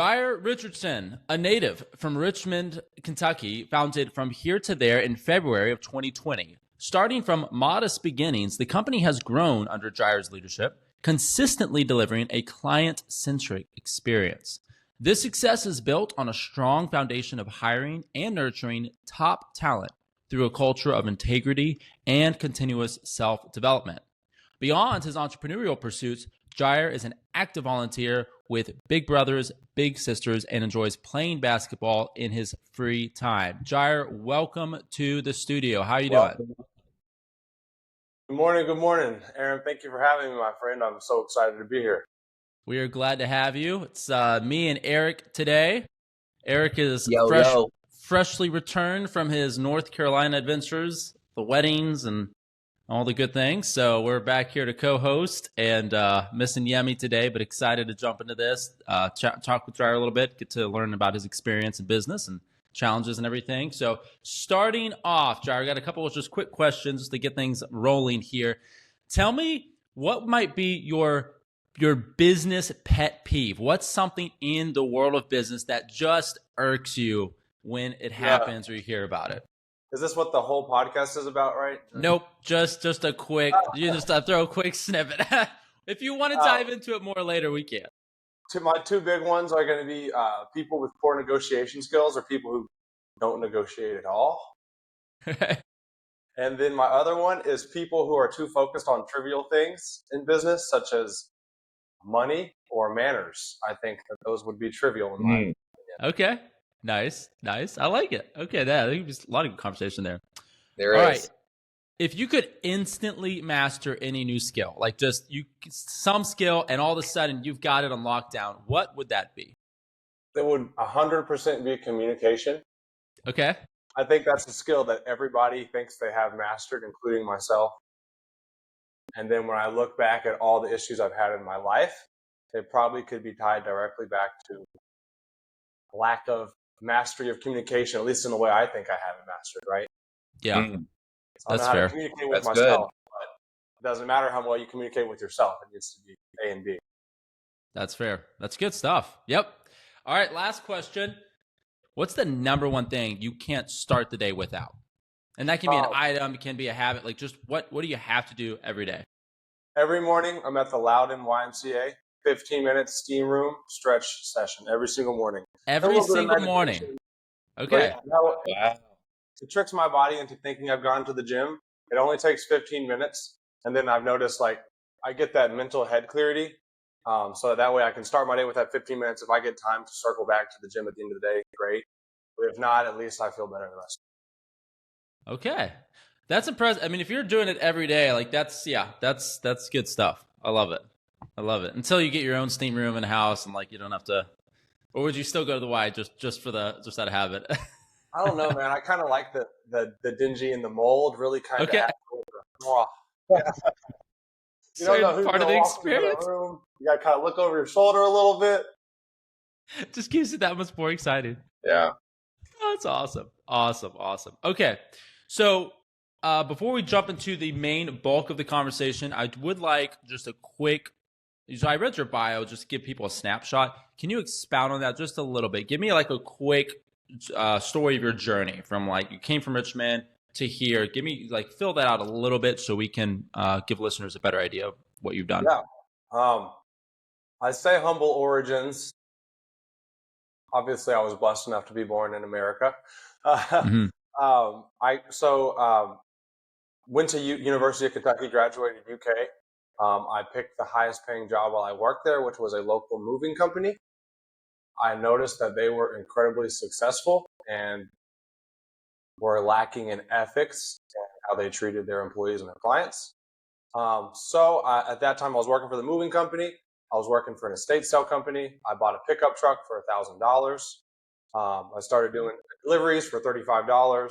Jyre Richardson, a native from Richmond, Kentucky, founded From Here to There in February of 2020. Starting from modest beginnings, the company has grown under Jyre's leadership, consistently delivering a client-centric experience. This success is built on a strong foundation of hiring and nurturing top talent through a culture of integrity and continuous self-development. Beyond his entrepreneurial pursuits, Jyre is an active volunteer with Big Brothers, Big Sisters, and enjoys playing basketball in his free time. Jyre, welcome to the studio. How are you doing? Good morning, Aaron. Thank you for having me, my friend. I'm so excited to be here. We are glad to have you. It's me and Eric today. Eric is freshly returned from his North Carolina adventures, the weddings, and all the good things. So we're back here to co-host and missing Yemi today, but excited to jump into this, talk with Jyre a little bit, get to learn about his experience in business and challenges and everything. So starting off, Jyre, I got a couple of just quick questions to get things rolling here. Tell me what might be your business pet peeve. What's something in the world of business that just irks you when it happens or you hear about it? Is this what the whole podcast is about, right? Nope. Just a quick, you just throw a quick snippet. If you want to dive into it more later, we can. My two big ones are going to be people with poor negotiation skills or people who don't negotiate at all. And then my other one is people who are too focused on trivial things in business, such as money or manners. I think that those would be trivial in my opinion. Okay. Nice. I like it. Okay, I think there's a lot of good conversation there. There is. All right. If you could instantly master any new skill, like just some skill, and all of a sudden you've got it on lockdown, what would that be? It would 100% be communication. Okay. I think that's a skill that everybody thinks they have mastered, including myself. And then when I look back at all the issues I've had in my life, it probably could be tied directly back to lack of mastery of communication, at least in the way I think I have it mastered, right? Yeah. So that's I know fair. how to communicate with myself, but it doesn't matter how well you communicate with yourself. It needs to be A and B. That's fair. That's good stuff. Yep. All right, last question. What's the number one thing you can't start the day without? And that can be an item, it can be a habit. Like just what do you have to do every day? Every morning, I'm at the Loudon YMCA, 15-minute steam room stretch session every single morning. Every single morning. Okay. Wow. It tricks my body into thinking I've gone to the gym. It only takes 15 minutes. And then I've noticed like I get that mental head clarity. So that way I can start my day with that 15 minutes. If I get time to circle back to the gym at the end of the day, great. But if not, at least I feel better the rest of the day. Okay. That's impressive. I mean, if you're doing it every day, like that's good stuff. I love it. Until you get your own steam room in the house and like you don't have to, or would you still go to the Y just out of habit? I don't know, man. I kind of like the dingy and the mold. Really kind of. Okay. You don't know who's part of the experience. You got to kind of look over your shoulder a little bit. Just keeps it that much more exciting. Yeah. Oh, that's awesome. Okay, so before we jump into the main bulk of the conversation, I would like just a quick. So I read your bio, just give people a snapshot. Can you expound on that just a little bit? Give me like a quick story of your journey from like you came from Richmond to here. Give me like fill that out a little bit so we can give listeners a better idea of what you've done. Yeah. I say humble origins. Obviously, I was blessed enough to be born in America. I went to University of Kentucky, graduated UK. I picked the highest paying job while I worked there, which was a local moving company. I noticed that they were incredibly successful and were lacking in ethics and how they treated their employees and their clients. So at that time, I was working for the moving company. I was working for an estate sale company. I bought a pickup truck for $1,000. I started doing deliveries for $35.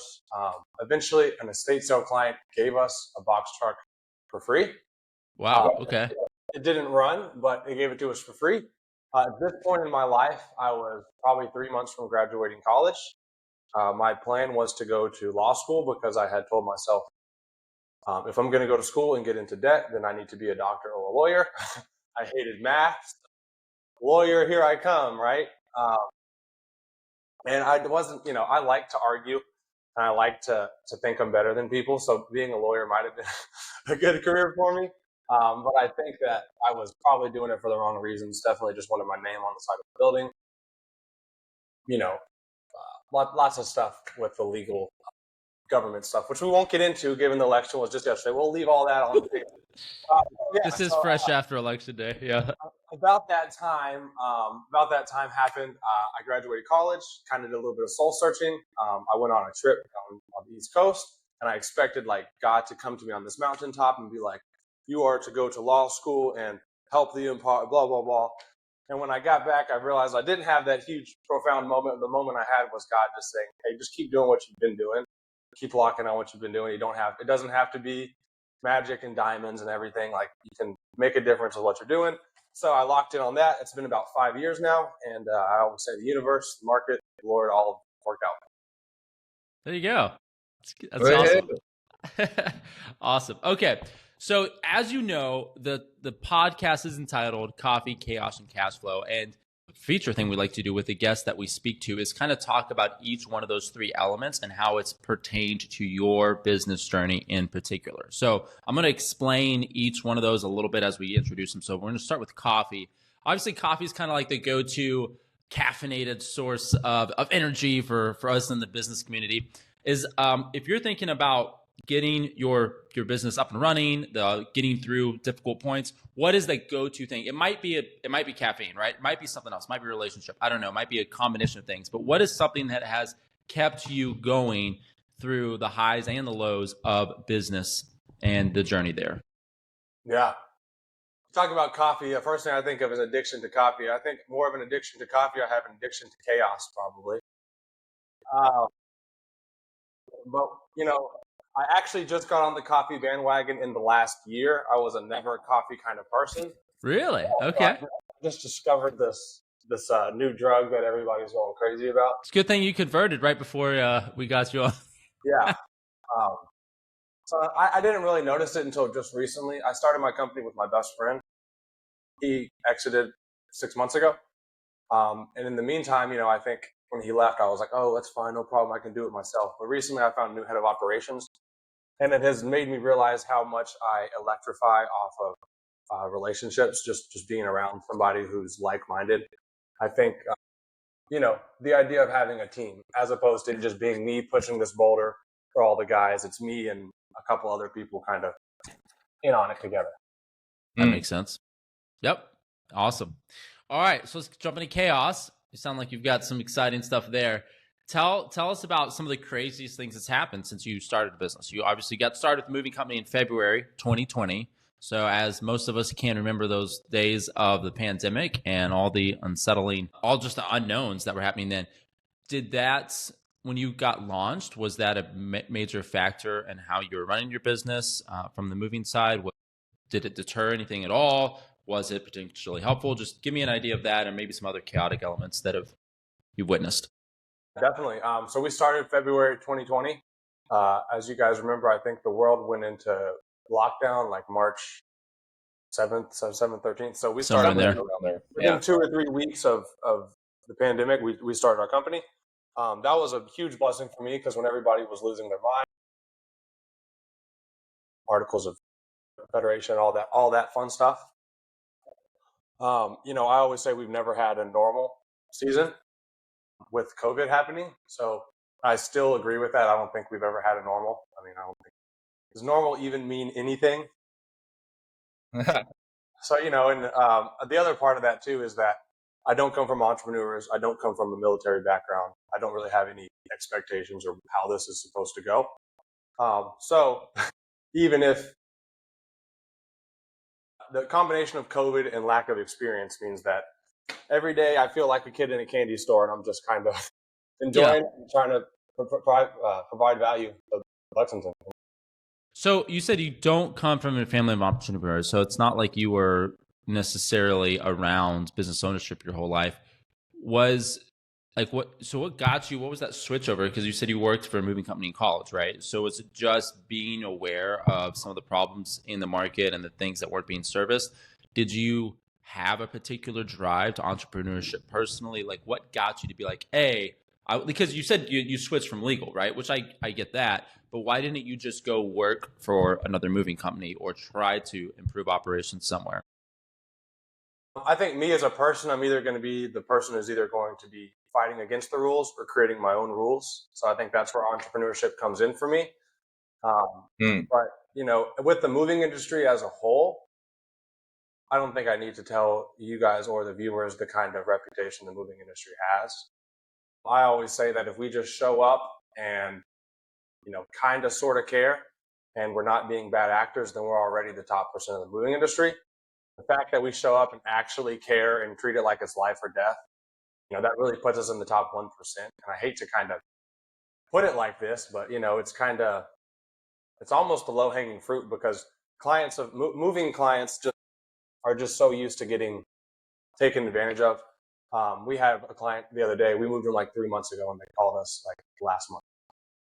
Eventually, an estate sale client gave us a box truck for free. Wow. Okay. It didn't run, but they gave it to us for free. At this point in my life, I was probably 3 months from graduating college. My plan was to go to law school because I had told myself, if I'm going to go to school and get into debt, then I need to be a doctor or a lawyer. I hated math. Lawyer, here I come, right? And I wasn't, I like to argue and I like to think I'm better than people. So being a lawyer might have been a good career for me. But I think that I was probably doing it for the wrong reasons. Definitely just wanted my name on the side of the building. Lots of stuff with the legal government stuff, which we won't get into given the election was just yesterday. We'll leave all that on the table. This is fresh after election day. Yeah. About that time happened. I graduated college, kind of did a little bit of soul searching. I went on a trip on the East Coast, and I expected like God to come to me on this mountaintop and be like, "You are to go to law school and help the empire." Blah blah blah. And when I got back, I realized I didn't have that huge, profound moment. The moment I had was God just saying, "Hey, just keep doing what you've been doing. Keep locking on what you've been doing. It doesn't have to be magic and diamonds and everything. Like you can make a difference with what you're doing." So I locked in on that. It's been about 5 years now, and I always say the universe, the market, the Lord, all worked out. There you go. That's awesome. Awesome. Okay. So as you know, the podcast is entitled Coffee, Chaos, and Cash Flow. And feature thing we like to do with the guests that we speak to is kind of talk about each one of those three elements and how it's pertained to your business journey in particular. So I'm going to explain each one of those a little bit as we introduce them. So we're going to start with coffee. Obviously, coffee is kind of like the go-to caffeinated source of energy for us in the business community. Is if you're thinking about getting your business up and running, getting through difficult points, what is the go-to thing? It might be caffeine, right? It might be something else. It might be a relationship. I don't know. It might be a combination of things. But what is something that has kept you going through the highs and the lows of business and the journey there? Yeah. Talk about coffee. The first thing I think of is addiction to coffee. I think more of an addiction to coffee. I have an addiction to chaos, probably. But I actually just got on the coffee bandwagon in the last year. I was a never coffee kind of person. Really? Okay. I just discovered this new drug that everybody's going crazy about. It's a good thing you converted right before we got you on. Yeah. So I didn't really notice it until just recently. I started my company with my best friend. He exited 6 months ago. And in the meantime, I think when he left, I was like, oh, that's fine. No problem. I can do it myself. But recently I found a new head of operations. And it has made me realize how much I electrify off of relationships, just being around somebody who's like-minded. I think, the idea of having a team as opposed to just being me pushing this boulder for all the guys. It's me and a couple other people kind of in on it together. That makes sense. Yep. Awesome. All right. So let's jump into chaos. You sound like you've got some exciting stuff there. Tell us about some of the craziest things that's happened since you started the business. You obviously got started with the moving company in February 2020. So as most of us can remember those days of the pandemic and all the unsettling, all just the unknowns that were happening then, when you got launched, was that a major factor in how you were running your business from the moving side? Did it deter anything at all? Was it potentially helpful? Just give me an idea of that and maybe some other chaotic elements that you've witnessed. Definitely. So we started February 2020. As you guys remember, I think the world went into lockdown like March 7th, 13th. So we started around there. Within 2 or 3 weeks of the pandemic, we started our company. That was a huge blessing for me because when everybody was losing their mind, articles of federation, all that fun stuff. I always say we've never had a normal season with COVID happening. So I still agree with that. I don't think we've ever had a normal. I don't think does normal even mean anything. So, and the other part of that too is that I don't come from entrepreneurs. I don't come from a military background. I don't really have any expectations or how this is supposed to go. So even if the combination of COVID and lack of experience means that every day I feel like a kid in a candy store and I'm just kind of enjoying and trying to provide value to Lexington. So you said you don't come from a family of entrepreneurs, so it's not like you were necessarily around business ownership your whole life. What got you? What was that switch over? Because you said you worked for a moving company in college, right? So was it just being aware of some of the problems in the market and the things that weren't being serviced? Did you have a particular drive to entrepreneurship personally? Like, what got you to be like, hey, because you said you switched from legal, right? Which I get that. But why didn't you just go work for another moving company or try to improve operations somewhere? I think me as a person, I'm either going to be the person who's either going to be fighting against the rules or creating my own rules. So I think that's where entrepreneurship comes in for me. But, with the moving industry as a whole, I don't think I need to tell you guys or the viewers the kind of reputation the moving industry has. I always say that if we just show up and, kind of sort of care and we're not being bad actors, then we're already the top percent of the moving industry. The fact that we show up and actually care and treat it like it's life or death, that really puts us in the top 1%. And I hate to kind of put it like this, but, it's almost the low hanging fruit because moving clients are just so used to getting taken advantage of. We had a client the other day, we moved in like 3 months ago and they called us like last month.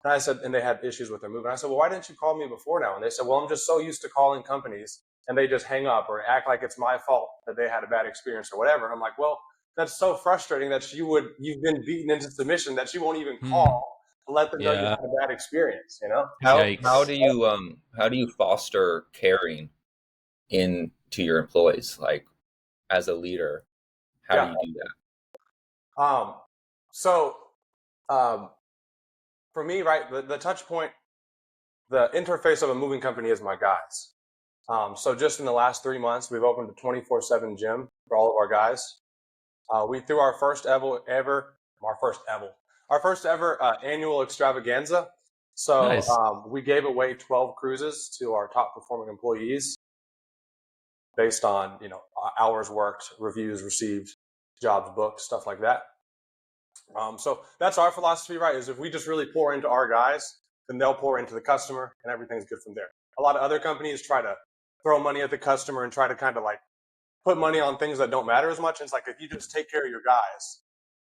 And I said, and they had issues with their move. And I said, well, why didn't you call me before now? And they said, well, I'm just so used to calling companies and they just hang up or act like it's my fault that they had a bad experience or whatever. And I'm like, well, that's so frustrating that you've been beaten into submission that you won't even call to let them know you had a bad experience, How do you foster caring into your employees, like as a leader? How do you do that? For me, right, the touch point, the interface of a moving company is my guys. So just in the last 3 months, we've opened a 24/7 gym for all of our guys. We threw our first ever annual extravaganza. So Nice. We gave away 12 cruises to our top performing employees based on, hours worked, reviews received, jobs booked, stuff like that. So that's our philosophy, right? Is if we just really pour into our guys, then they'll pour into the customer and everything's good from there. A lot of other companies try to throw money at the customer and try to kind of like put money on things that don't matter as much. And it's like, if you just take care of your guys,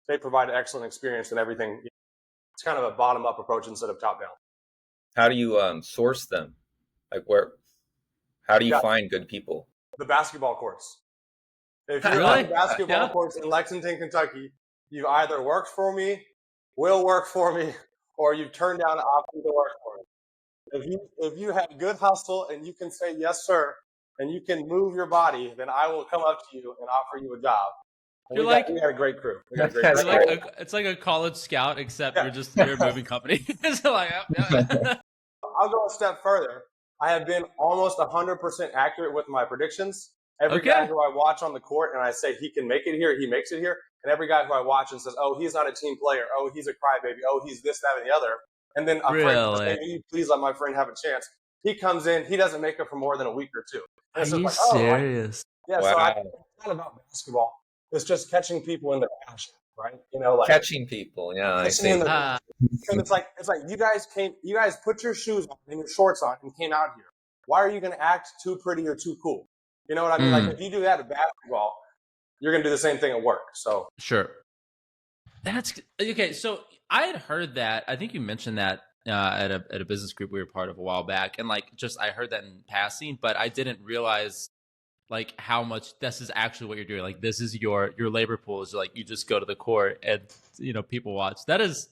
they provide an excellent experience and everything. It's kind of a bottom up approach instead of top down. How do you source them? Like how do you find good people? The basketball courts. If you're on the basketball courts in Lexington, Kentucky, you either worked for me, will work for me, or you've turned down an option to work for me. If you have good hustle and you can say yes, sir, and you can move your body, then I will come up to you and offer you a job. We had a great crew. It's like a college scout, except you're a moving company. It's like, I'll go a step further. I have been almost 100% accurate with my predictions. Every guy who I watch on the court and I say he can make it here, he makes it here. And every guy who I watch and says, oh, he's not a team player. Oh, he's a crybaby. Oh, he's this, that, and the other. And then a friend says, hey, please let my friend have a chance. He comes in, he doesn't make it for more than a week or two. And Are you serious? Wow. So it's not about basketball. It's just catching people in their passion, right? Catching people, yeah. I see. And it's like you guys put your shoes on and your shorts on and came out here. Why are you going to act too pretty or too cool? You know what I mean? Like if you do that at basketball, you're going to do the same thing at work. So sure. That's okay. So I had heard that. I think you mentioned that at a business group we were part of a while back, and I heard that in passing, but I didn't realize like how much this is actually what you're doing. Like this is your labor pool is like you just go to the court and people watch. That's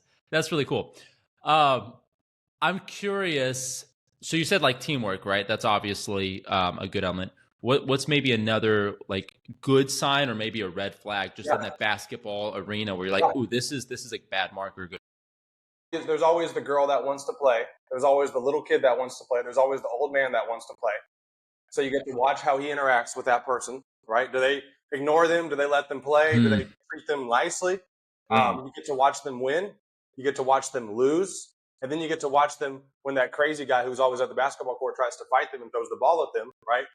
really cool. I'm curious. So you said like teamwork, right? That's obviously a good element. What's maybe another like good sign or maybe a red flag just in that basketball arena where you're like, ooh, this is a bad marker. Good. There's always the girl that wants to play. There's always the little kid that wants to play. There's always the old man that wants to play. So you get to watch how he interacts with that person, right? Do they ignore them? Do they let them play? Do they treat them nicely? You get to watch them win. You get to watch them lose. And then you get to watch them when that crazy guy who's always at the basketball court tries to fight them and throws the ball at them, right?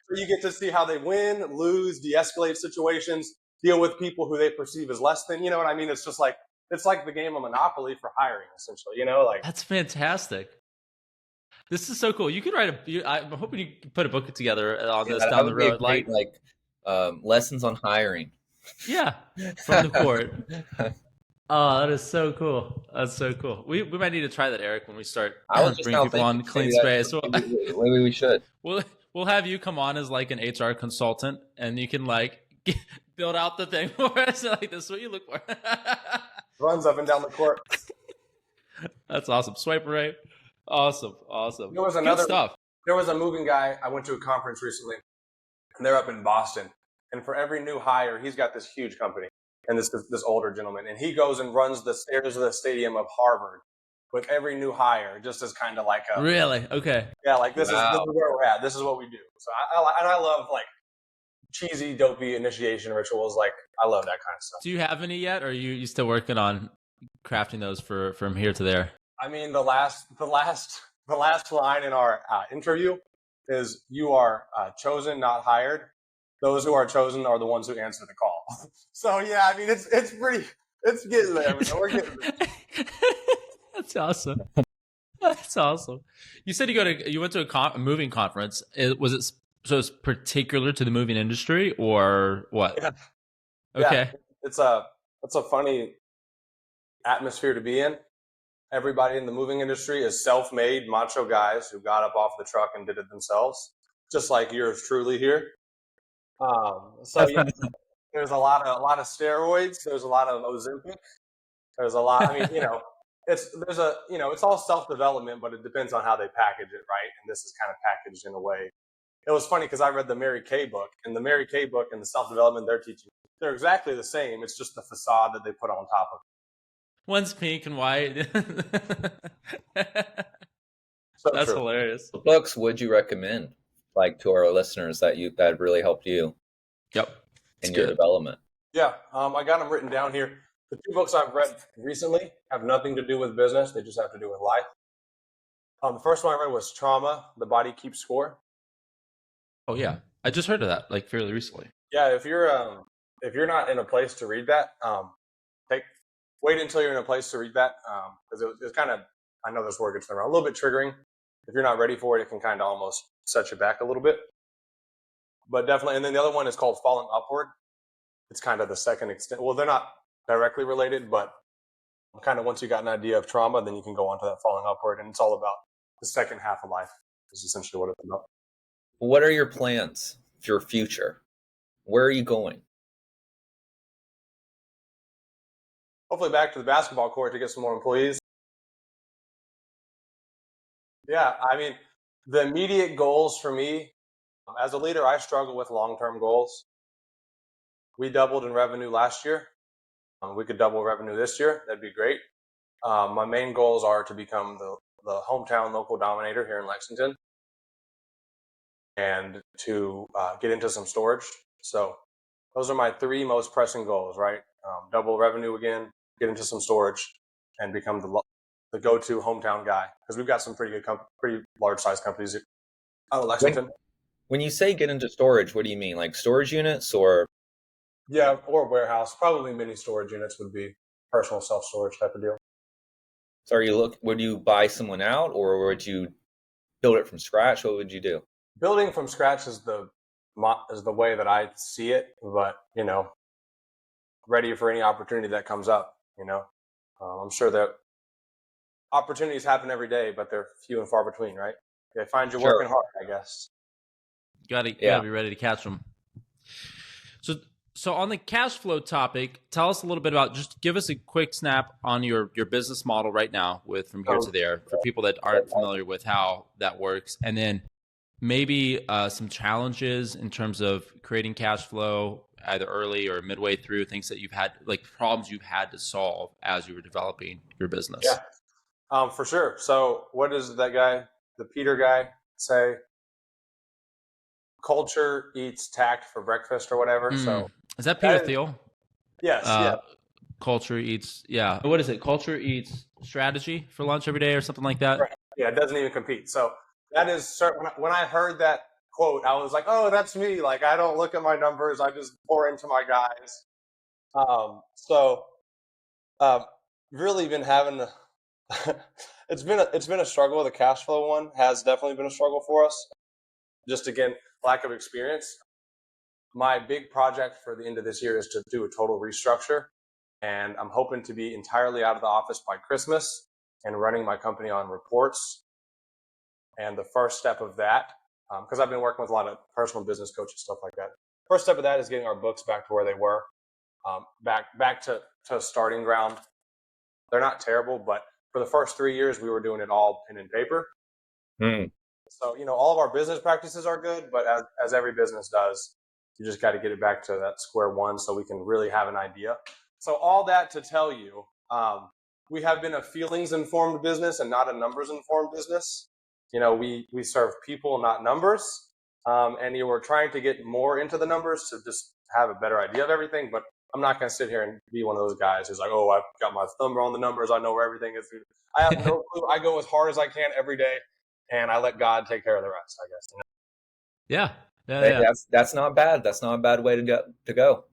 So you get to see how they win, lose, de-escalate situations, deal with people who they perceive as less than, you know what I mean? It's just like, it's like the game of Monopoly for hiring, essentially, That's fantastic. This is so cool. You could I'm hoping you can put a book together on this down the road. Great, lessons on hiring. Yeah, from the court. Oh, that is so cool. That's so cool. We might need to try that, Eric, when we start bringing people on Clean Space. Maybe we should. We'll have you come on as like an HR consultant, and you can like build out the thing for us. Like, this is what you look for. Runs up and down the court. That's awesome. Swipe right. Awesome. There was Good stuff. There was a moving guy. I went to a conference recently, and they're up in Boston. And for every new hire, he's got this huge company, and this older gentleman, and he goes and runs the stairs of the stadium of Harvard with every new hire, just as kind of like a really okay. Yeah, like this is where we're at. This is what we do. So I love like cheesy, dopey initiation rituals. Like I love that kind of stuff. Do you have any yet, or are you still working on crafting those from here to there? I mean, the last line in our interview is, "You are chosen, not hired. Those who are chosen are the ones who answer the call." So yeah, I mean, it's getting there. We're getting there. That's awesome. That's awesome. You said you went to a moving conference. Was it so it's particular to the moving industry or what? Yeah. Okay. Yeah, it's a funny atmosphere to be in. Everybody in the moving industry is self-made macho guys who got up off the truck and did it themselves, just like yours truly here. So yeah, there's a lot of steroids. There's a lot of Ozempic. There's a lot. I mean, it's all self-development, but it depends on how they package it, right? And this is kind of packaged in a way. It was funny because I read the Mary Kay book, and the Mary Kay book and the self-development they're teaching, they're exactly the same. It's just the facade that they put on top of it. One's pink and white. So that's true. Hilarious. What books would you recommend, like to our listeners, that really helped you? Yep. In your development? Yeah, I got them written down here. The 2 books I've read recently have nothing to do with business. They just have to do with life. The first one I read was Trauma, The Body Keeps Score. Oh yeah, I just heard of that like fairly recently. Yeah, if you're not in a place to read that, wait until you're in a place to read that, because it's kind of, I know this word gets thrown around, a little bit triggering. If you're not ready for it, it can kind of almost set you back a little bit. But definitely, and then the other one is called Falling Upward. It's kind of the second extent. Well, they're not directly related, but kind of once you got an idea of trauma, then you can go on to that falling upward, and it's all about the second half of life. Is essentially what it's about. What are your plans for your future? Where are you going? Hopefully back to the basketball court to get some more employees. Yeah, I mean, the immediate goals for me, as a leader, I struggle with long-term goals. We doubled in revenue last year. We could double revenue this year. That'd be great. My main goals are to become the hometown local dominator here in Lexington, and to get into some storage. So those are my 3 most pressing goals, right? Double revenue again, get into some storage, and become the go-to hometown guy. Because we've got some pretty large-sized companies out of Lexington. When you say get into storage, what do you mean? Like storage units or? Yeah, or warehouse. Probably mini storage units would be personal self-storage type of deal. So would you buy someone out, or would you build it from scratch? What would you do? Building from scratch is the way that I see it, but ready for any opportunity that comes up. I'm sure that opportunities happen every day, but they're few and far between, right? They find you working hard, I guess. You gotta be ready to catch them. So on the cash flow topic, tell us a little bit about, just give us a quick snap on your business model right now with From Here to There, for people that aren't familiar with how that works. And then maybe some challenges in terms of creating cash flow, either early or midway through, things that you've had, like problems you've had to solve as you were developing your business. Yeah, for sure. So what does that guy, the Peter guy, say? Culture eats tact for breakfast or whatever. So is that Peter Thiel? Yes. Yeah. Culture eats. Yeah. What is it? Culture eats strategy for lunch every day or something like that. Right. Yeah. It doesn't even compete. So that is certain. When I heard that quote, I was like, oh, that's me. Like, I don't look at my numbers. I just pour into my guys. Really been having it's been a struggle. The cash flow one has definitely been a struggle for us. Just again, lack of experience. My big project for the end of this year is to do a total restructure, and I'm hoping to be entirely out of the office by Christmas and running my company on reports. And the first step of that, because I've been working with a lot of personal business coaches, stuff like that. first step of that is getting our books back to where they were, back to starting ground. They're not terrible, but for the first 3 years, we were doing it all pen and paper. So, all of our business practices are good, but as every business does, you just got to get it back to that square one so we can really have an idea. So all that to tell you, we have been a feelings-informed business and not a numbers-informed business. We serve people, not numbers. And we're trying to get more into the numbers to just have a better idea of everything. But I'm not going to sit here and be one of those guys who's like, oh, I've got my thumb on the numbers. I know where everything is. I have no clue. I go as hard as I can every day, and I let God take care of the rest, I guess. Yeah. That's not bad. That's not a bad way to go.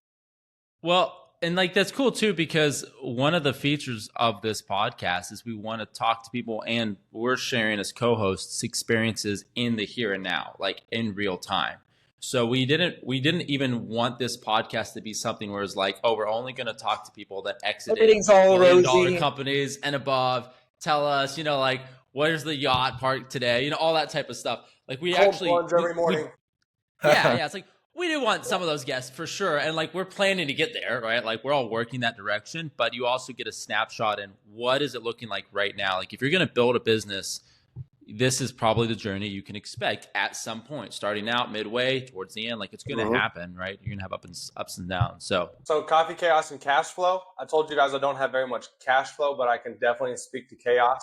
Well, and that's cool too, because one of the features of this podcast is we want to talk to people, and we're sharing as co-hosts experiences in the here and now, like in real time. So we didn't even want this podcast to be something where it's like, oh, we're only going to talk to people that exited $1 million companies and above. Tell us, where's the yacht park today? All that type of stuff. Like we Cold actually plunge every morning. yeah. It's like we do want some of those guests for sure, and we're planning to get there, right? Like we're all working that direction. But you also get a snapshot in what is it looking like right now. Like if you're going to build a business, this is probably the journey you can expect at some point, starting out, midway, towards the end. Like it's going to happen, right? You're going to have ups and downs. So coffee, chaos, and cash flow. I told you guys I don't have very much cash flow, but I can definitely speak to chaos.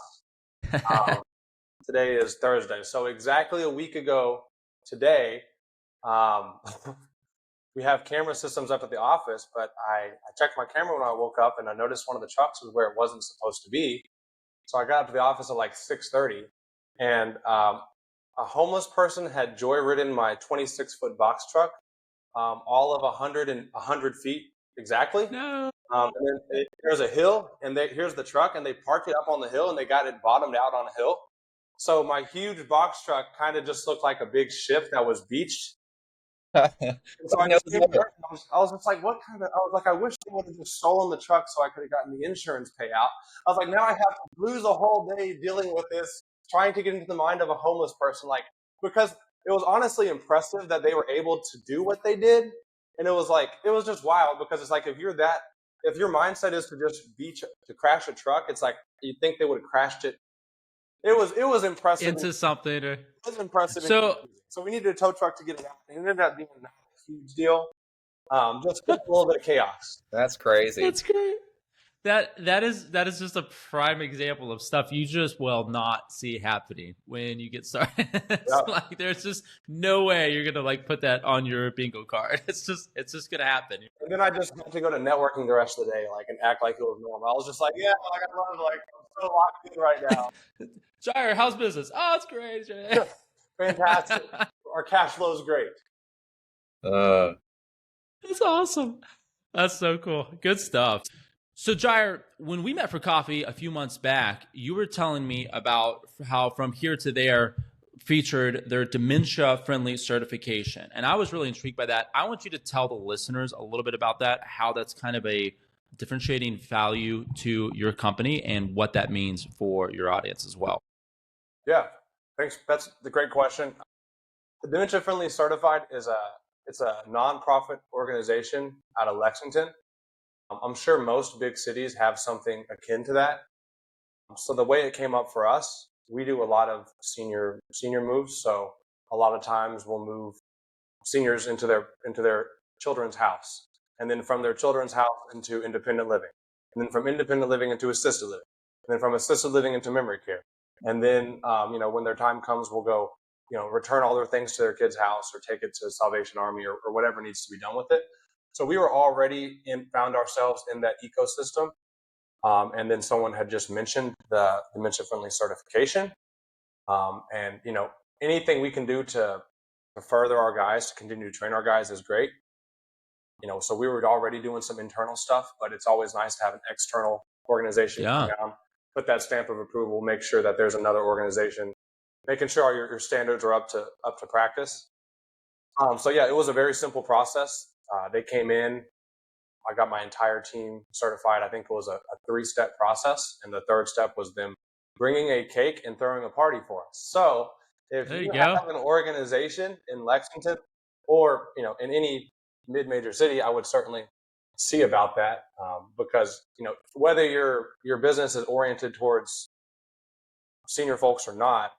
Today is Thursday. So exactly a week ago today, we have camera systems up at the office, but I checked my camera when I woke up and I noticed one of the trucks was where it wasn't supposed to be. So I got up to the office at 6:30, and a homeless person had joyridden my 26-foot box truck all of 100 feet exactly. No. And then there's a hill, and here's the truck, and they parked it up on the hill, and they got it bottomed out on a hill. So my huge box truck kind of just looked like a big ship that was beached. So I was just like, what kind of? I was like, I wish they would have just stolen the truck so I could have gotten the insurance payout. I was like, now I have to lose a whole day dealing with this, trying to get into the mind of a homeless person, because it was honestly impressive that they were able to do what they did, and it was just wild, because it's like if your mindset is to just crash a truck, it's like you think they would have crashed it. It was impressive into something. It was impressive. So we needed a tow truck to get it out. It ended up being not a huge deal. Just a little bit of chaos. That's crazy. That's great. That is just a prime example of stuff you just will not see happening when you get started. It's there's just no way you're gonna put that on your bingo card. It's just gonna happen. And then I just had to go to networking the rest of the day, and act like it was normal. I was just like, yeah, I love I'm so locked in right now. Jyre, how's business? Oh, it's great. Fantastic. Our cash flow is great. That's awesome. That's so cool. Good stuff. So Jyre, when we met for coffee a few months back, you were telling me about how From Here to There featured their dementia-friendly certification. And I was really intrigued by that. I want you to tell the listeners a little bit about that, how that's kind of a differentiating value to your company and what that means for your audience as well. Yeah, thanks. That's the great question. The Dementia-Friendly Certified it's a nonprofit organization out of Lexington. I'm sure most big cities have something akin to that. So the way it came up for us, we do a lot of senior moves. So a lot of times we'll move seniors into their children's house, and then from their children's house into independent living, and then from independent living into assisted living, and then from assisted living into memory care. And then, when their time comes, we'll go, return all their things to their kid's house or take it to Salvation Army or whatever needs to be done with it. So we were already found ourselves in that ecosystem. And then someone had just mentioned the dementia-friendly certification. And, anything we can do to further our guys, to continue to train our guys is great. So we were already doing some internal stuff, but it's always nice to have an external organization come down, put that stamp of approval, make sure that there's another organization, making sure all your standards are up to practice. So yeah, it was a very simple process. They came in, I got my entire team certified. I think it was a 3-step process. And the third step was them bringing a cake and throwing a party for us. So if you have an organization in Lexington or, in any mid-major city, I would certainly see about that, because whether your business is oriented towards senior folks or not,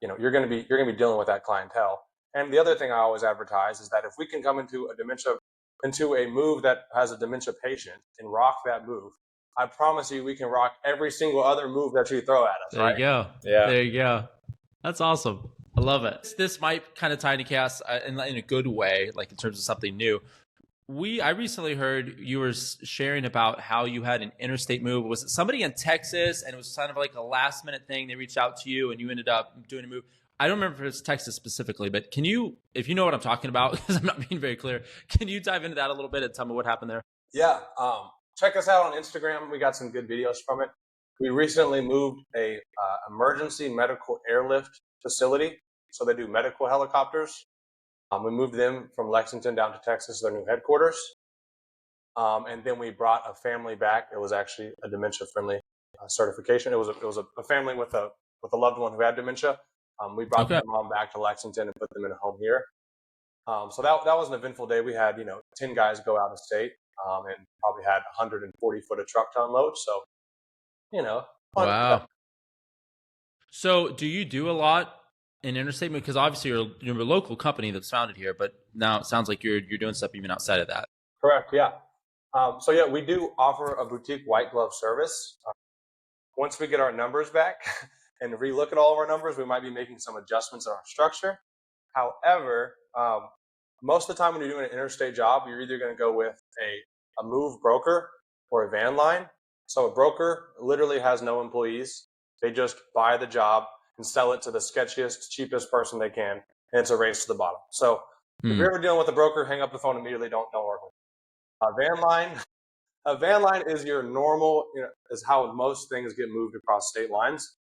you're going to be dealing with that clientele. And the other thing I always advertise is that if we can come into a move that has a dementia patient and rock that move, I promise you we can rock every single other move that you throw at us. There you go. Yeah. There you go. That's awesome. I love it. This might kind of tie into chaos in a good way, like in terms of something new. I recently heard you were sharing about how you had an interstate move. Was it somebody in Texas and it was kind of like a last minute thing? They reached out to you and you ended up doing a move. I don't remember if it's Texas specifically, but can you, if you know what I'm talking about, because I'm not being very clear, can you dive into that a little bit and tell me what happened there? Yeah. Check us out on Instagram. We got some good videos from it. We recently moved a emergency medical airlift facility. So they do medical helicopters. We moved them from Lexington down to Texas, their new headquarters. And then we brought a family back. It was actually a dementia-friendly certification. It was a family with a loved one who had dementia. We brought their mom back to Lexington and put them in a home here. So that was an eventful day. We had 10 guys go out of state, and probably had 140 foot of truck to unload. So wow. So do you do a lot in interstate move? Because obviously you're a local company that's founded here, but now it sounds like you're doing stuff even outside of that. Correct. Yeah. So yeah, we do offer a boutique white glove service. Once we get our numbers back and relook at all of our numbers, we might be making some adjustments in our structure. However, most of the time when you're doing an interstate job, you're either going to go with a move broker or a van line. So a broker literally has no employees. They just buy the job and sell it to the sketchiest, cheapest person they can, and it's a race to the bottom. So if you're ever dealing with a broker, hang up the phone immediately. Don't work with it. A van line is your normal, is how most things get moved across state lines.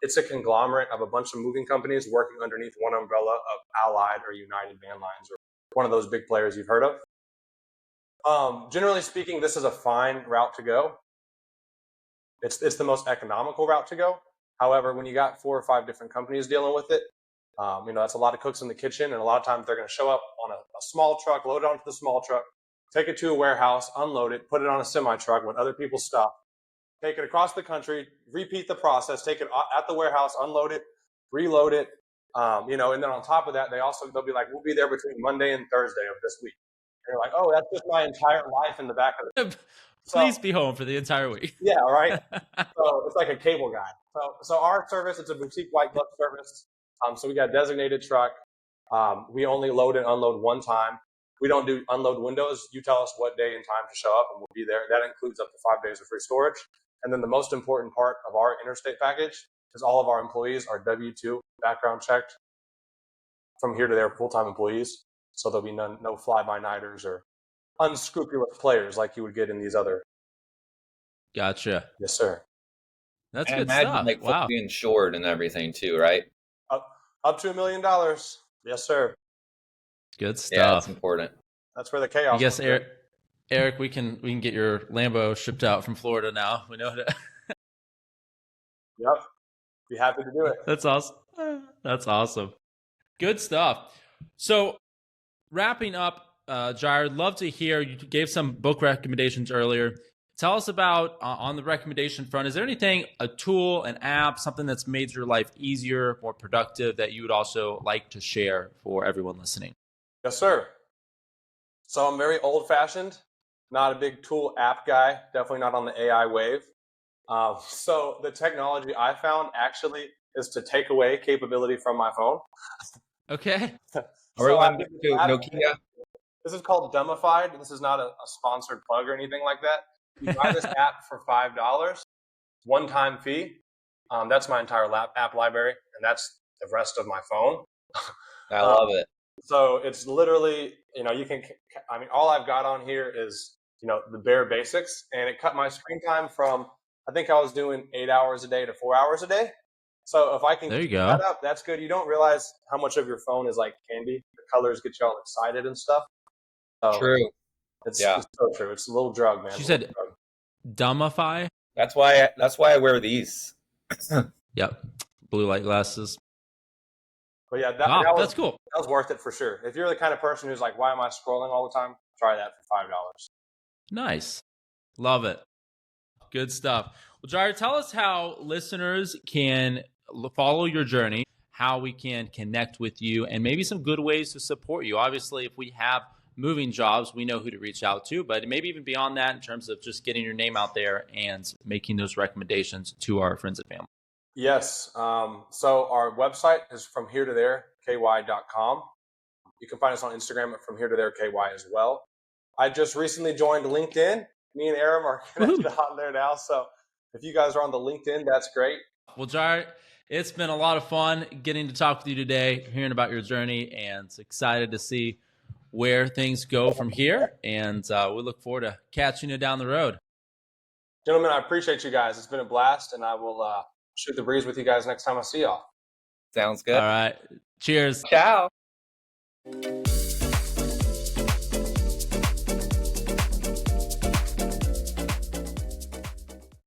It's a conglomerate of a bunch of moving companies working underneath one umbrella of Allied or United Van Lines, or one of those big players you've heard of. Generally speaking, this is a fine route to go. It's the most economical route to go. However, when you got 4 or 5 different companies dealing with it, that's a lot of cooks in the kitchen, and a lot of times they're going to show up on a small truck, load it onto the small truck, take it to a warehouse, unload it, put it on a semi-truck with other people's stuff, take it across the country, repeat the process, take it at the warehouse, unload it, reload it, and then on top of that, they'll be like, we'll be there between Monday and Thursday of this week. And you're like, oh, that's just my entire life in the back of the Please be home for the entire week. Yeah, right. So it's like a cable guy. So our service, it's a boutique white glove service. So we got a designated truck. We only load and unload one time. We don't do unload windows. You tell us what day and time to show up, and we'll be there. That includes up to 5 days of free storage. And then the most important part of our interstate package is all of our employees are W-2 background checked from here to there, full-time employees. So there'll be no fly-by-nighters or unscrupulous players like you would get in these other. Gotcha. Yes, sir. That's good stuff. Like wow. Fully insured and everything too, right? Up to $1 million. Yes, sir. Good stuff. Yeah, that's important. That's where the chaos. I guess Eric, we can get your Lambo shipped out from Florida now. We know that. Yep. Be happy to do it. That's awesome. That's awesome. Good stuff. So wrapping up, Jyre, I'd love to hear, you gave some book recommendations earlier. Tell us about, on the recommendation front, is there anything, a tool, an app, something that's made your life easier, more productive, that you would also like to share for everyone listening? Yes, sir. So I'm very old-fashioned, not a big tool app guy, definitely not on the AI wave. So the technology I found actually is to take away capability from my phone. Okay. Nokia. This is called Dumbified. This is not a sponsored plug or anything like that. You buy this app for $5, one-time fee. That's my entire app library, and that's the rest of my phone. I love it. So it's literally, all I've got on here is, the bare basics, and it cut my screen time from, I think I was doing 8 hours a day to 4 hours a day. So if I can keep that up, that's good. You don't realize how much of your phone is like candy. The colors get you all excited and stuff. So True. It's so true. It's a little drug, man. She said Dumbify? That's why I wear these. Yep. Blue light glasses. But yeah, that's cool. That was worth it for sure. If you're the kind of person who's like, why am I scrolling all the time? Try that for $5. Nice. Love it. Good stuff. Well, Jyre, tell us how listeners can follow your journey, how we can connect with you, and maybe some good ways to support you. Obviously, if we have moving jobs, we know who to reach out to, but maybe even beyond that in terms of just getting your name out there and making those recommendations to our friends and family. Yes. So our website is fromheretothereky.com. You can find us on Instagram at fromheretothereky as well. I just recently joined LinkedIn. Me and Aram are connected on there now. So if you guys are on the LinkedIn, that's great. Well, Jyre, it's been a lot of fun getting to talk with you today, hearing about your journey, and excited to see where things go from here. And we look forward to catching you down the road. Gentlemen, I appreciate you guys. It's been a blast, and I will shoot the breeze with you guys next time I see y'all. Sounds good. All right. Cheers. Ciao.